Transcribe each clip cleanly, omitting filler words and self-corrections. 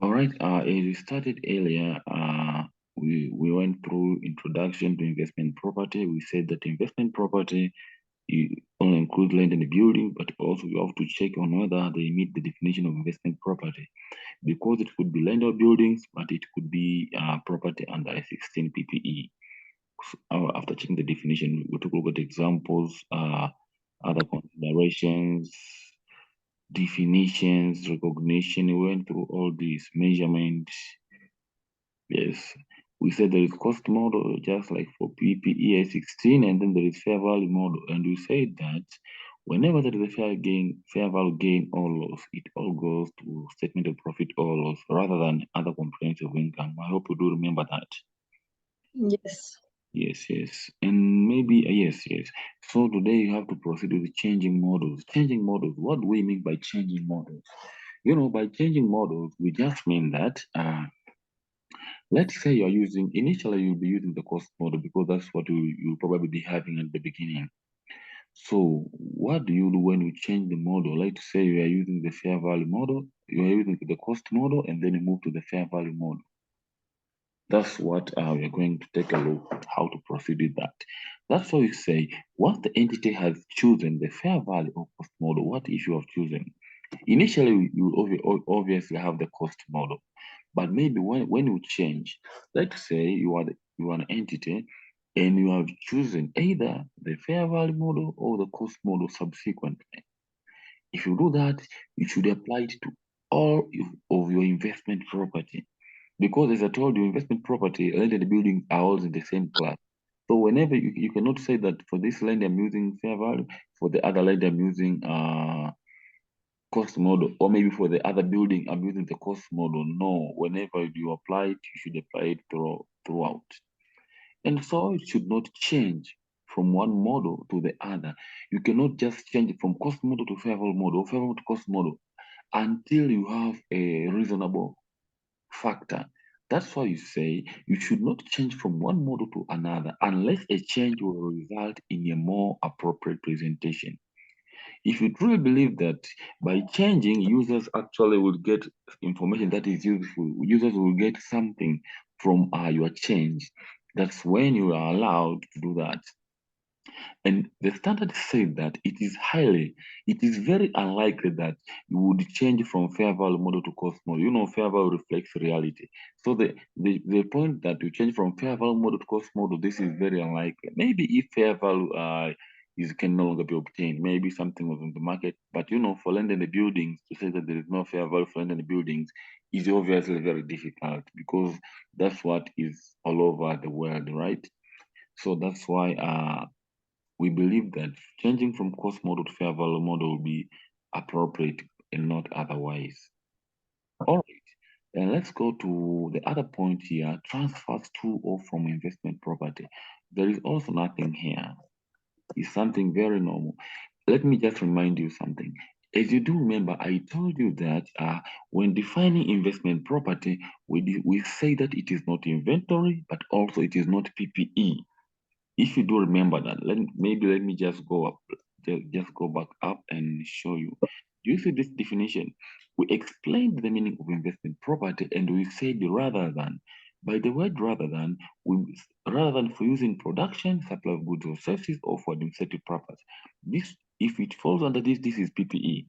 All right. As we started earlier, we went through introduction to investment property. We said that investment property you only include land and building, but also you have to check on whether they meet the definition of investment property because it could be land or buildings, but it could be property under a 16 PPE. After checking the definition, we took a look at examples, other considerations, definitions, recognition. We went through all these measurements. Yes, we said there is cost model just like for PPEA 16, and then there is fair value model. And we said that whenever there is a fair value gain or loss, it all goes to statement of profit or loss rather than other comprehensive income. I hope you do remember that. Yes. Yes. And maybe, yes. So today you have to proceed with changing models. Changing models, what do we mean by changing models? By changing models, we just mean that let's say initially you'll be using the cost model because that's what you'll probably be having at the beginning. So what do you do when you change the model? Let's say you are using the fair value model, you are using the cost model, and then you move to the fair value model. That's what we are going to take a look at how to proceed with that. That's why we say, once the entity has chosen the fair value or cost model, what if you have chosen? Initially, you obviously have the cost model, but maybe when you change, let's say you are an entity and you have chosen either the fair value model or the cost model subsequently. If you do that, you should apply it to all of your investment property. Because as I told you, investment property, land and building are all in the same class. So whenever you cannot say that for this land I'm using fair value, for the other land I'm using cost model, or maybe for the other building I'm using the cost model. No, whenever you apply it, you should apply it throughout. And so it should not change from one model to the other. You cannot just change it from cost model to fair value model, or fair value to cost model until you have a reasonable factor. That's why you say you should not change from one model to another unless a change will result in a more appropriate presentation. If you truly believe that by changing, users actually will get information that is useful, users will get something from your change, that's when you are allowed to do that. And the standard said that it is very unlikely that you would change from fair value model to cost model. Fair value reflects reality. So the point that you change from fair value model to cost model, this is very unlikely. Maybe if fair value is can no longer be obtained, maybe something was in the market. But for land and the buildings, to say that there is no fair value for land and the buildings is obviously very difficult because that's what is all over the world, right? So that's why we believe that changing from cost model to fair value model will be appropriate and not otherwise. All right, and let's go to the other point here, transfers to or from investment property. There is also nothing here. It's something very normal. Let me just remind you something. As you do remember, I told you that when defining investment property, we say that it is not inventory, but also it is not PPE. If you do remember that, let me just go up, just go back up and show you. Do you see this definition? We explained the meaning of investment property, and we said rather than. By the word rather than for using production, supply of goods or services, or for administrative purpose. This, if it falls under this is PPE.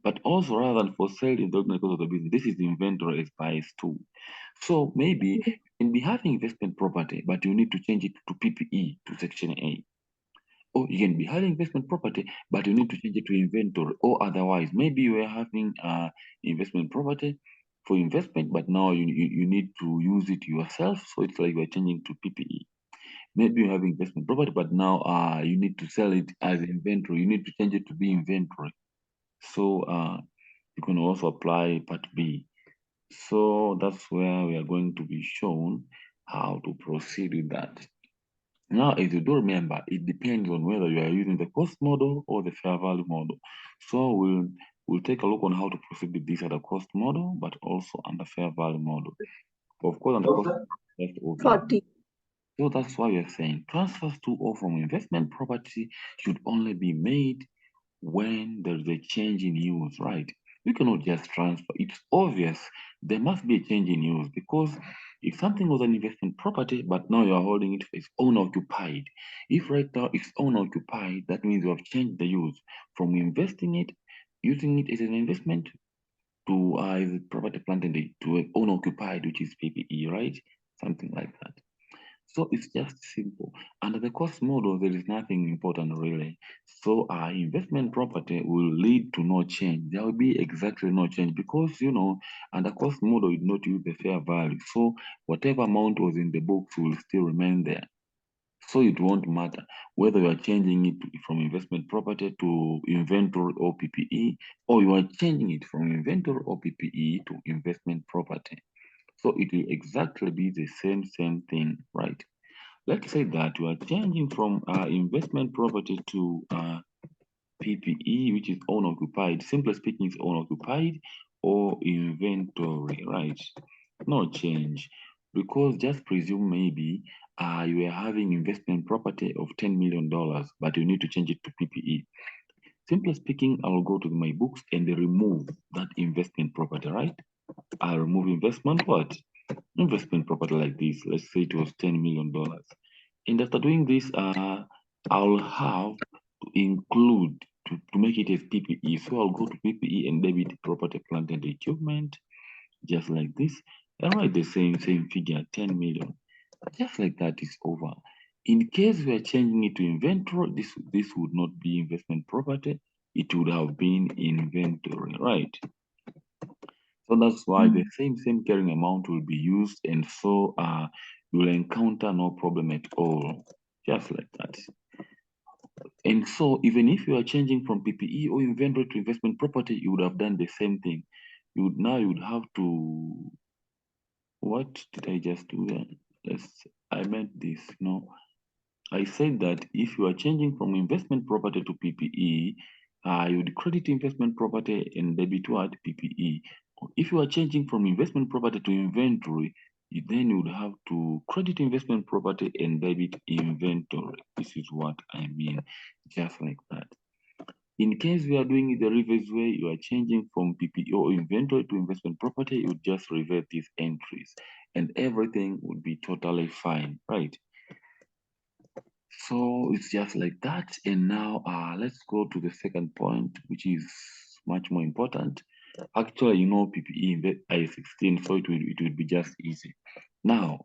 But also rather than for sale in the ordinary course of the business, this is inventory as bias too. So maybe you can be having investment property, but you need to change it to PPE, to Section A. Or you can be having investment property, but you need to change it to inventory. Or otherwise, maybe you are having investment property for investment, but now you need to use it yourself. So it's like you are changing to PPE. Maybe you have investment property, but now you need to sell it as inventory. You need to change it to be inventory. So you can also apply Part B. So that's where we are going to be shown how to proceed with that. Now, if you do remember, it depends on whether you are using the cost model or the fair value model. So we'll take a look on how to proceed with this at the cost model, but also under fair value model. Of course, on the cost, that's obvious. 40. So that's why we're saying transfers to or from investment property should only be made when there's a change in use, right? You cannot just transfer. It's obvious there must be a change in use, because if something was an investment property, but now you are holding it as own occupied. If right now it's own occupied, that means you have changed the use from investing it, using it as an investment, to as property plant and to own occupied, which is PPE, right? Something like that. So it's just simple. Under the cost model, there is nothing important really. So our investment property will lead to no change. There will be exactly no change, because under cost model, you not use the fair value. So whatever amount was in the books will still remain there. So it won't matter whether you are changing it from investment property to inventory or PPE, or you are changing it from inventory or PPE to investment property. So it will exactly be the same thing, right? Let's say that you are changing from investment property to PPE, which is own occupied. Simply speaking, it's own occupied or inventory, right? No change, because just presume maybe you are having investment property of $10 million, but you need to change it to PPE. Simply speaking, I'll go to my books and remove that investment property, right? I'll remove investment what? Investment property like this. Let's say it was $10 million. And after doing this, I'll have to include to make it as PPE. So I'll go to PPE and debit property, plant and equipment, just like this, and write the same figure, 10 million. Just like that is over. In case we are changing it to inventory, this would not be investment property. It would have been inventory, right? So that's why the same carrying amount will be used, and so you'll encounter no problem at all, just like that. And so even if you are changing from PPE or inventory to investment property, you would have done the same thing. You would have to, what did I just do there? I meant this, no. I said that if you are changing from investment property to PPE, you would credit investment property and debit what? PPE. If you are changing from investment property to inventory, then you would have to credit investment property and debit inventory. This is what I mean, just like that. In case we are doing it the reverse way, you are changing from PPE or inventory to investment property, you would just revert these entries and everything would be totally fine, right? So it's just like that. And now let's go to the second point, which is much more important. Actually, PPE in the IAS 16, so it will be just easy. Now,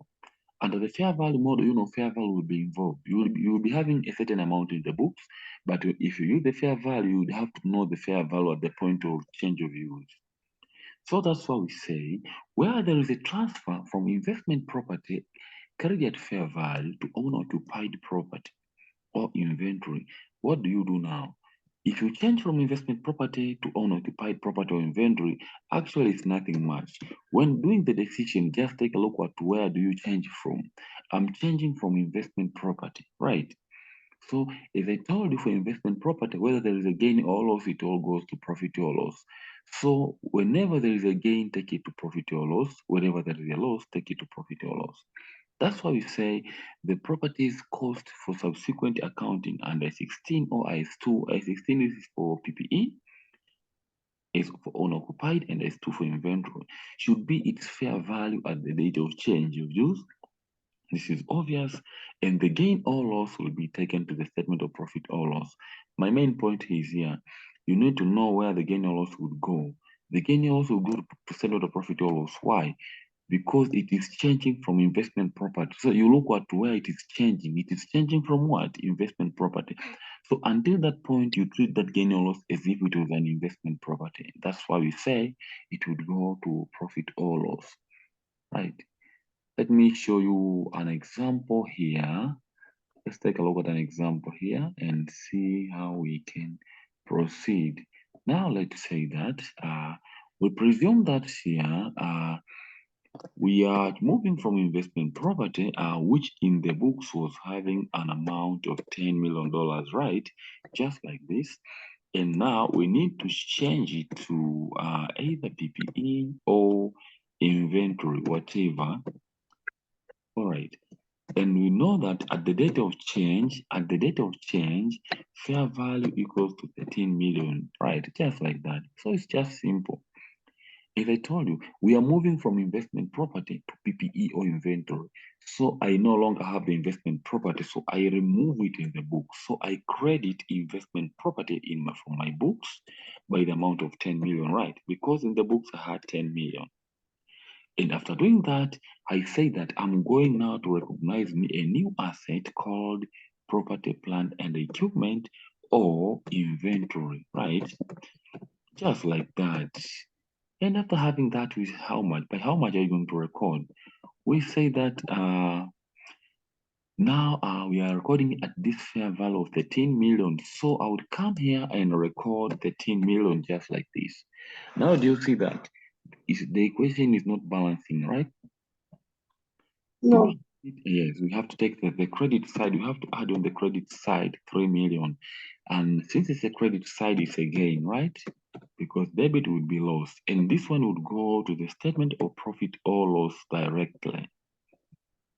under the fair value model, fair value will be involved. You will be having a certain amount in the books, but if you use the fair value, you would have to know the fair value at the point of change of use. So that's why we say where there is a transfer from investment property carried at fair value to owner-occupied property or inventory, what do you do now? If you change from investment property to owner-occupied property or inventory, actually it's nothing much. When doing the decision, just take a look at where do you change from. I'm changing from investment property, right? So as I told you, for investment property, whether there is a gain or loss, it all goes to profit or loss. So whenever there is a gain, take it to profit or loss. Whenever there is a loss, take it to profit or loss. That's why we say the property's cost for subsequent accounting under 16 or IS2. IS 16 is for PPE, is for unoccupied, and IS2 for inventory. Should be its fair value at the date of change of use. This is obvious, and the gain or loss will be taken to the statement of profit or loss. My main point is here, you need to know where the gain or loss would go. The gain or loss will go to statement of profit or loss. Why? Because it is changing from investment property. So you look at where it is changing. It is changing from what? Investment property. So until that point, you treat that gain or loss as if it was an investment property. That's why we say it would go to profit or loss, right? Let me show you an example here. Let's take a look at an example here and see how we can proceed. Now let's say that we presume that here we are moving from investment property, which in the books was having an amount of $10 million, right? Just like this. And now we need to change it to either PPE or inventory, whatever. All right. And we know that at the date of change, fair value equals to 13 million, right? Just like that. So it's just simple. As I told you, we are moving from investment property to PPE or inventory. So I no longer have the investment property, so I remove it in the book. So I credit investment property from my books by the amount of 10 million, right? Because in the books I had 10 million. And after doing that, I say that I'm going now to recognize a new asset called property, plant, and equipment or inventory, right? Just like that. And after having that, with how much? By how much are you going to record? We say that now we are recording at this fair value of 13 million. So I would come here and record 13 million just like this. Now do you see that? The equation is not balancing, right? No. Yes, we have to take the credit side. We have to add on the credit side 3 million. And since it's a credit side, it's a gain, right? Because debit would be loss. And this one would go to the statement of profit or loss directly.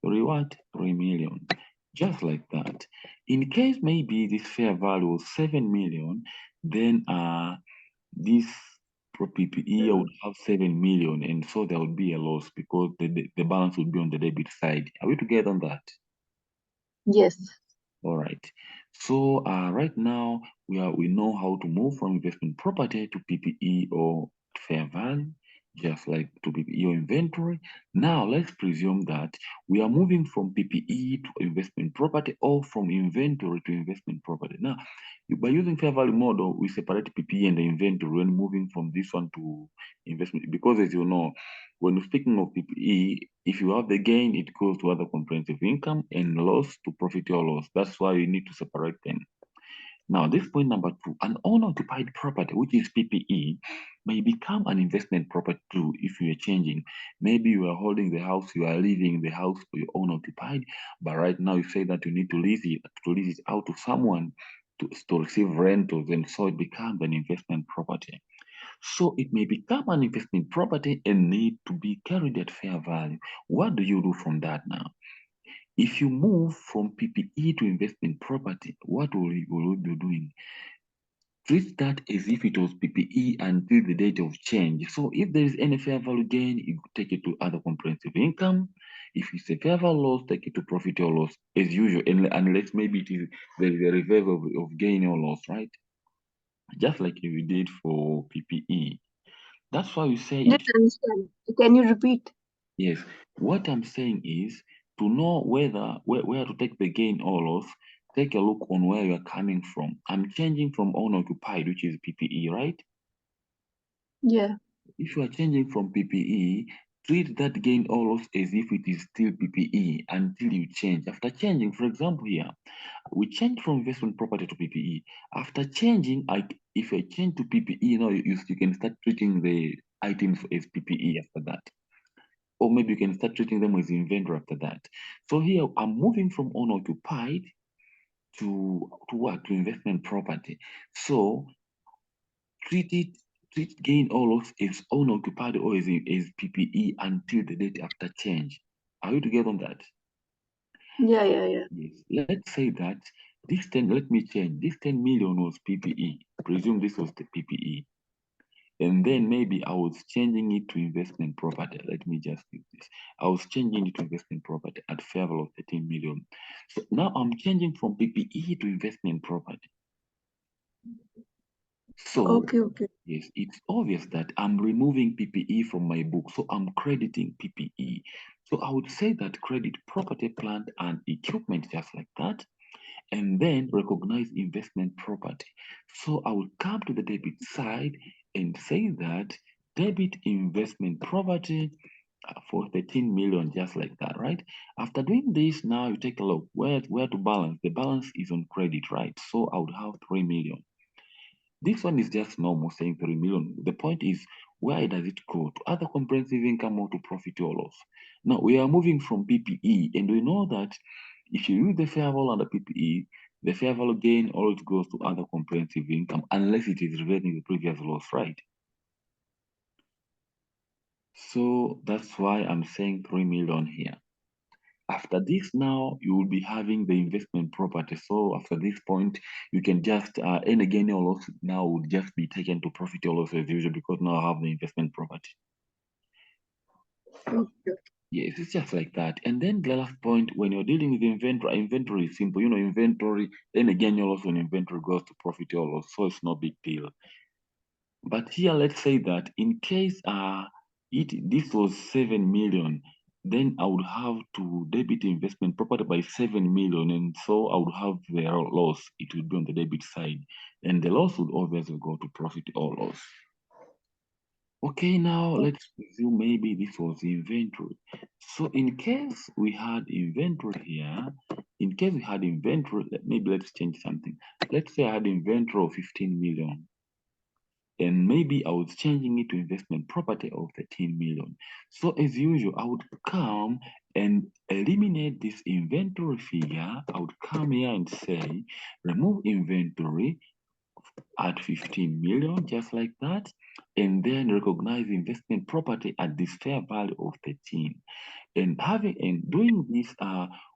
Reward 3 million. Just like that. In case maybe this fair value was 7 million, then this PPE would have 7 million, and so there would be a loss because the balance would be on the debit side. Are we together on that? Yes. All right. So right now we know how to move from investment property to PPE or fair value, just like to PPE or inventory. Now let's presume that we are moving from PPE to investment property or from inventory to investment property. Now, by using fair value model, we separate PPE and the inventory when moving from this one to investment, because as you know, when you're speaking of PPE, if you have the gain, it goes to other comprehensive income and loss to profit or loss. That's why you need to separate them. Now, this point number 2, an unoccupied property, which is PPE, may become an investment property too if you are changing. Maybe you are holding the house, you are leaving the house for your own occupied, but right now you say that you need to lease it out to someone to receive rentals, and so it becomes an investment property. So it may become an investment property and need to be carried at fair value. What do you do from that now? If you move from PPE to investment property, what will you be doing? Treat that as if it was PPE until the date of change. So if there is any fair value gain, you take it to other comprehensive income. If it's a fair value loss, take it to profit or loss as usual, unless maybe there is a reverse of gain or loss, right? Just like you did for PPE. That's why we say it. Didn't understand. Can you repeat? Yes, what I'm saying is to know where to take the gain or loss, take a look on where you're coming from. I'm changing from unoccupied, which is PPE, right? Yeah. If you are changing from PPE, treat that gain or loss as if it is still PPE until you change. After changing, for example, here, we change from investment property to PPE. After changing, if I change to PPE, you can start treating the items as PPE after that. Or maybe you can start treating them as inventory after that. So here I'm moving from unoccupied to what? To investment property. So treat gain or loss as unoccupied or as PPE until the date after change. Are you together on that? Yeah, yeah, yeah. Yes. Let's say that let me change. This 10 million was PPE. Presume this was the PPE. And then maybe I was changing it to investment property. Let me just use this. I was changing it to investment property at fair value of 13 million. So now I'm changing from PPE to investment property. So Okay. yes, it's obvious that I'm removing PPE from my book. So I'm crediting PPE. So I would say that credit property, plant, and equipment just like that, and then recognize investment property. So I will come to the debit side and say that debit investment property for 13 million, just like that, right? After doing this, now you take a look where to balance. The balance is on credit, right? So I would have 3 million. This one is just normal saying 3 million. The point is, where does it go? To other comprehensive income or to profit or loss? Now, we are moving from PPE, and we know that if you use the fair value under PPE, the fair value gain always goes to other comprehensive income unless it is reverting the previous loss, right? So that's why I'm saying 3 million here. After this, now you will be having the investment property. So after this point, you can just any gain or loss now would just be taken to profit or loss as usual, because now I have the investment property. Okay. Yes, it's just like that. And then the last point, when you're dealing with inventory is simple. Inventory, then again, your loss on inventory goes to profit or loss, so it's no big deal. But here, let's say that in case this was 7 million, then I would have to debit investment property by 7 million, and so I would have the loss. It would be on the debit side, and the loss would obviously go to profit or loss. Okay, now let's assume maybe this was inventory. So in case we had inventory here, maybe let's change something. Let's say I had inventory of 15 million. And maybe I was changing it to investment property of 13 million. So as usual, I would come and eliminate this inventory figure. I would come here and say, remove inventory at 15 million, just like that, and then recognize investment property at this fair value of 13. And doing this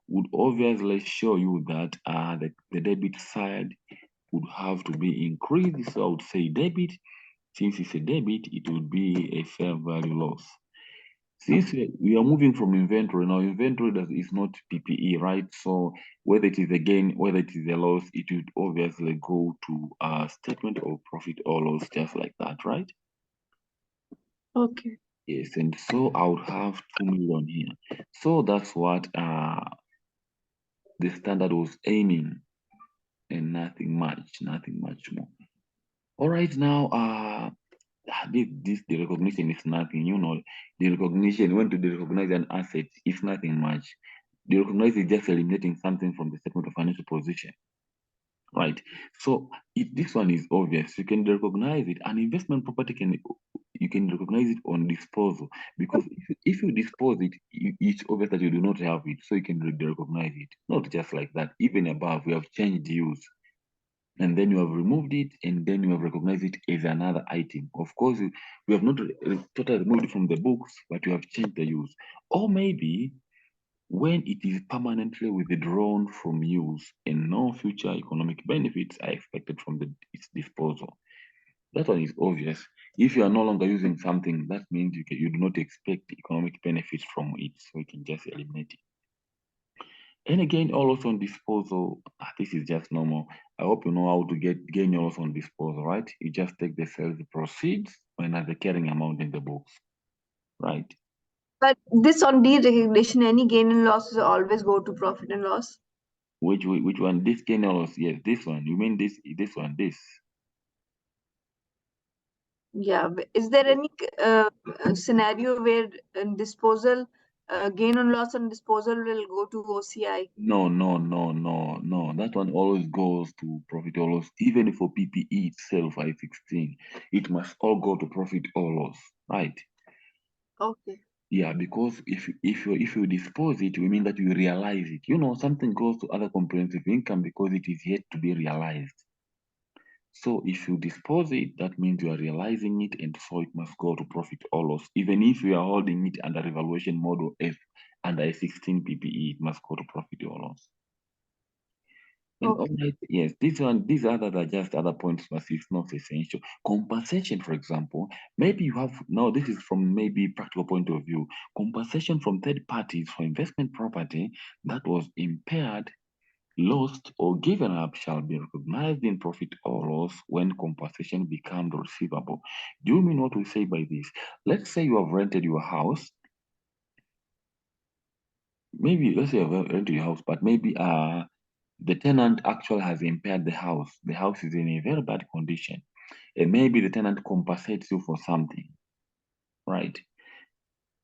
would obviously show you that the debit side would have to be increased. So I would say debit. Since it's a debit, it would be a fair value loss. Since we are moving from inventory, now inventory is not PPE, right? So whether it is a gain, whether it is a loss, it would obviously go to a statement of profit or loss, just like that, right? Okay. Yes, and so I would have 2 million here. So that's what the standard was aiming, and nothing much more. All right, now the recognition is nothing. The recognition, when to recognize an asset is nothing much. The recognize is just eliminating something from the statement of financial position, right? So this one is obvious. You can recognize it. An investment property you can recognize it on disposal, because if you dispose it, it's obvious that you do not have it, so you can recognize it. Not just like that. Even above, we have changed use, and then you have removed it, and then you have recognized it as another item. Of course, we have not totally removed it from the books, but you have changed the use. Or maybe when it is permanently withdrawn from use and no future economic benefits are expected from its disposal. That one is obvious. If you are no longer using something, that means you do not expect economic benefits from it, so you can just eliminate it. And again, all loss on disposal, this is just normal. I hope you know how to gain your loss on disposal, right? You just take the sales proceeds minus the carrying amount in the books, right? But this on derecognition, any gain and losses always go to profit and loss. Which one? This gain or loss? Yes, this one. You mean this one, this? Yeah. Is there any scenario where disposal, gain on loss on disposal will go to OCI? No. That one always goes to profit or loss. Even for PPE itself, I-16, it must all go to profit or loss, right? Okay. Yeah, because if you dispose it, we mean that you realize it. Something goes to other comprehensive income because it is yet to be realized. So if you dispose it, that means you are realizing it, and so it must go to profit or loss. Even if you are holding it under evaluation model F under a 16 PPE, it must go to profit or loss. And all Okay. right, yes, these others are just other points, but it's not essential. Compensation, for example, maybe you have now. This is from maybe practical point of view. Compensation from third parties for investment property that was impaired, lost, or given up shall be recognized in profit or loss when compensation becomes receivable. Do you mean what we say by this? Let's say you have rented your house. Maybe let's say you have rented your house, but maybe the tenant actually has impaired the house. The house is in a very bad condition. And maybe the tenant compensates you for something, right?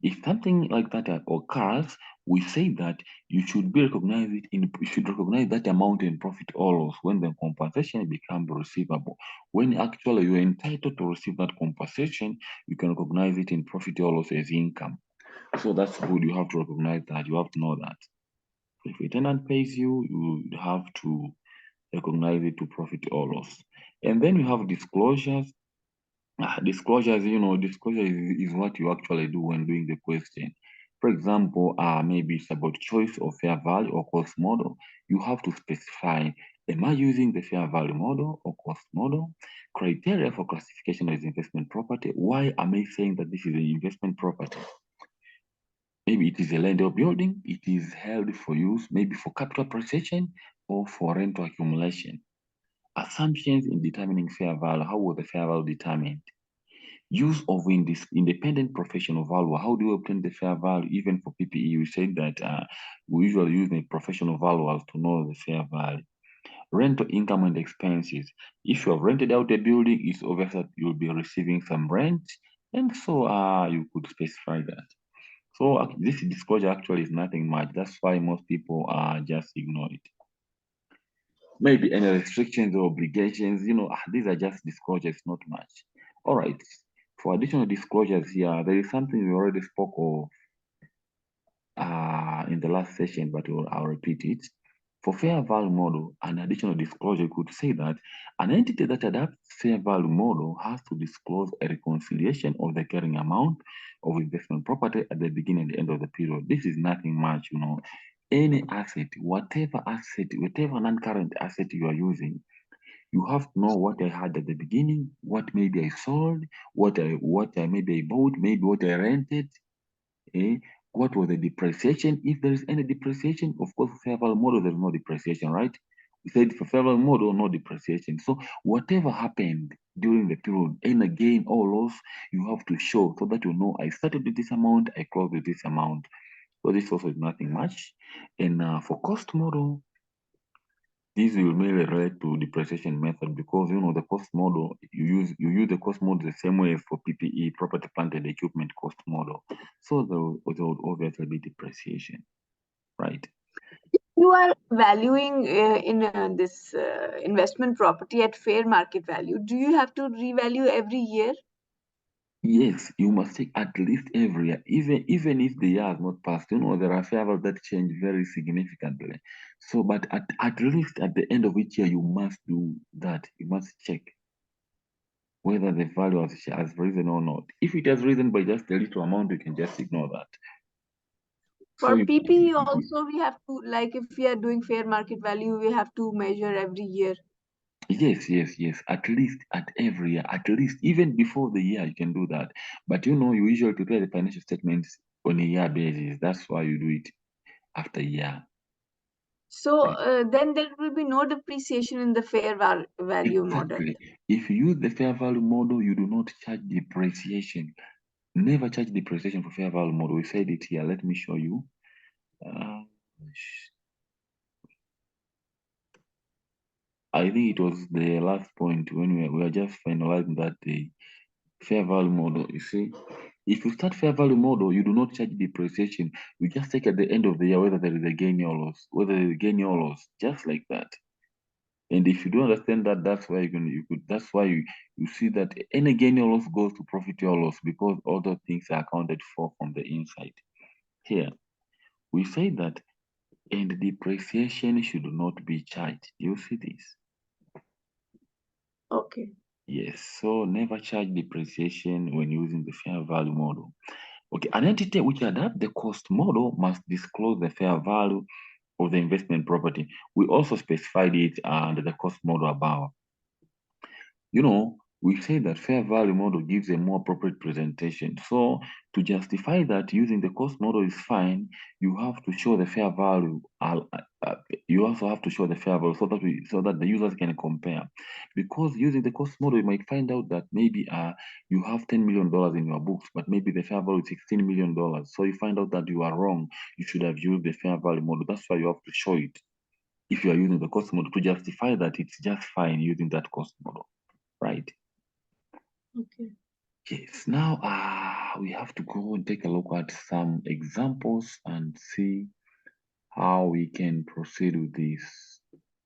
If something like that occurs, we say that you should recognize that amount in profit or loss when the compensation becomes receivable. When actually you're entitled to receive that compensation, you can recognize it in profit or loss as income. So that's good. You have to recognize that. You have to know that. If a tenant pays you, you have to recognize it to profit or loss. And then you have disclosures. Disclosure is what you actually do when doing the question. For example, maybe it's about choice of fair value or cost model. You have to specify, am I using the fair value model or cost model? Criteria for classification as investment property. Why am I saying that this is an investment property? Maybe it is a land or building, it is held for use, maybe for capital appreciation or for rental accumulation. Assumptions in determining fair value. How was the fair value determined? Use of independent professional value. How do we obtain the fair value? Even for PPE, we said that we usually use the professional valuers to know the fair value. Rental income and expenses. If you have rented out a building, it's obvious that you'll be receiving some rent, and so you could specify that. So this disclosure actually is nothing much. That's why most people just ignore it. Maybe any restrictions or obligations, these are just disclosures, not much. All right. For additional disclosures here, there is something we already spoke of in the last session, but I'll repeat it. For fair value model, an additional disclosure could say that an entity that adopts fair value model has to disclose a reconciliation of the carrying amount of investment property at the beginning and the end of the period. This is nothing much, Any asset, whatever non-current asset you are using, you have to know what I had at the beginning, what maybe I sold, what I maybe I bought, maybe what I rented, what was the depreciation? If there is any depreciation, of course, for fair value model, there's no depreciation, right? We said for fair value model, no depreciation. So whatever happened during the period, any gain or loss, you have to show so that you know I started with this amount, I closed with this amount. So this also is nothing much. And for cost model, this will mainly relate to depreciation method because the cost model you use the cost model the same way as for PPE, property, plant and equipment cost model. So there would obviously be depreciation, right? You are valuing in this investment property at fair market value. Do you have to revalue every year? Yes, you must take at least every year, even if the year has not passed. There are fair values that change very significantly. So, but at least at the end of each year, you must do that. You must check whether the value has risen or not. If it has risen by just a little amount, you can just ignore that. So For PPE also, we have to, like if we are doing fair market value, we have to measure every year. yes. At least at every year, at least even before the year, you can do that. But you usually prepare the financial statements on a year basis. That's why you do it after a year. So then there will be no depreciation in the fair value model. Exactly. If you use the fair value model, you do not charge depreciation. Never charge depreciation for fair value model. We said it here. Let me show you. I think it was the last point when we were just finalizing that the fair value model. You see, if you start fair value model, you do not charge depreciation. You just take at the end of the year whether there is a gain or loss, just like that. And if you don't understand that, that's why that's why you see that any gain or loss goes to profit or loss because other things are accounted for from the inside. Here, we say that and depreciation should not be charged. Do you see this? Okay. Yes, so never charge depreciation when using the fair value model. Okay, an entity which adapts the cost model must disclose the fair value of the investment property. We also specified it under the cost model above. We say that fair value model gives a more appropriate presentation. So to justify that using the cost model is fine, you have to show the fair value. You also have to show the fair value so that the users can compare. Because using the cost model, you might find out that maybe you have $10 million in your books, but maybe the fair value is $16 million. So you find out that you are wrong. You should have used the fair value model. That's why you have to show it. If you are using the cost model to justify that, it's just fine using that cost model, right? Okay. Yes, now we have to go and take a look at some examples and see how we can proceed with this.